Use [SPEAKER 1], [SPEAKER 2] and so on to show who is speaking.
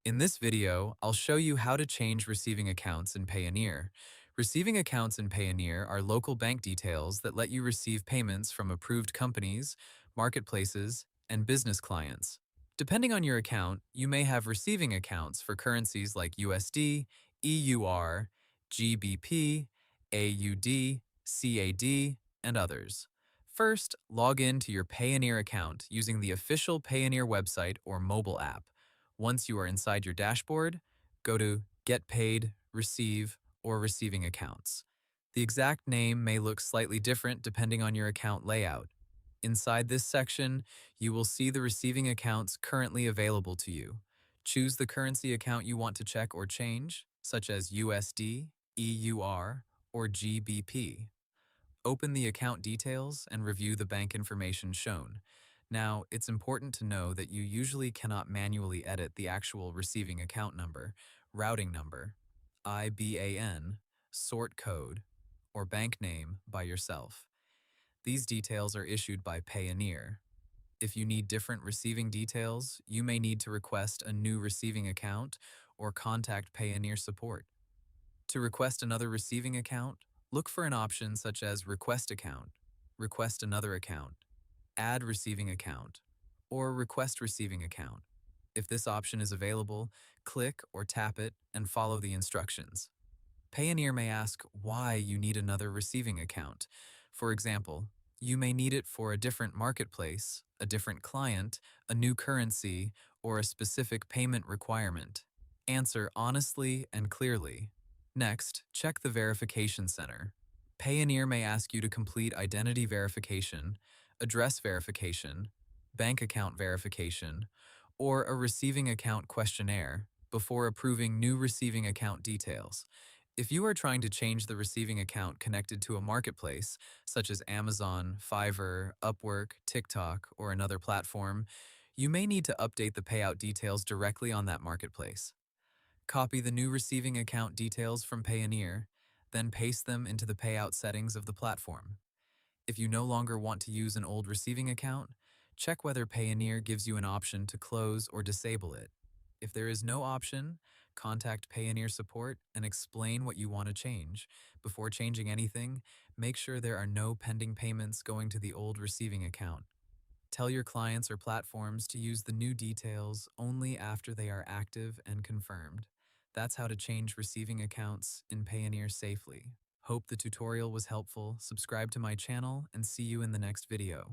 [SPEAKER 1] In this video, I'll show you how to change receiving accounts in Payoneer. Receiving accounts in Payoneer are local bank details that let you receive payments from approved companies, marketplaces, and business clients. Depending on your account, you may have receiving accounts for currencies like USD, EUR, GBP, AUD, CAD, and others. First, log in to your Payoneer account using the official Payoneer website or mobile app. Once you are inside your dashboard, go to Get Paid, Receive, or Receiving Accounts. The exact name may look slightly different depending on your account layout. Inside this section, you will see the receiving accounts currently available to you. Choose the currency account you want to check or change, such as USD, EUR, or GBP. Open the account details and review the bank information shown. Now, it's important to know that you usually cannot manually edit the actual receiving account number, routing number, IBAN, sort code, or bank name by yourself. These details are issued by Payoneer. If you need different receiving details, you may need to request a new receiving account or contact Payoneer support. To request another receiving account, look for an option such as Request Account, Request Another Account, Add Receiving Account, or Request Receiving Account. If this option is available, click or tap it and follow the instructions. Payoneer may ask why you need another receiving account. For example, you may need it for a different marketplace, a different client, a new currency, or a specific payment requirement. Answer honestly and clearly. Next, check the Verification Center. Payoneer may ask you to complete identity verification, address verification, bank account verification, or a receiving account questionnaire before approving new receiving account details. If you are trying to change the receiving account connected to a marketplace, such as Amazon, Fiverr, Upwork, TikTok, or another platform, you may need to update the payout details directly on that marketplace. Copy the new receiving account details from Payoneer, then paste them into the payout settings of the platform. If you no longer want to use an old receiving account, check whether Payoneer gives you an option to close or disable it. If there is no option, contact Payoneer support and explain what you want to change. Before changing anything, make sure there are no pending payments going to the old receiving account. Tell your clients or platforms to use the new details only after they are active and confirmed. That's how to change receiving accounts in Payoneer safely. Hope the tutorial was helpful. Subscribe to my channel and see you in the next video.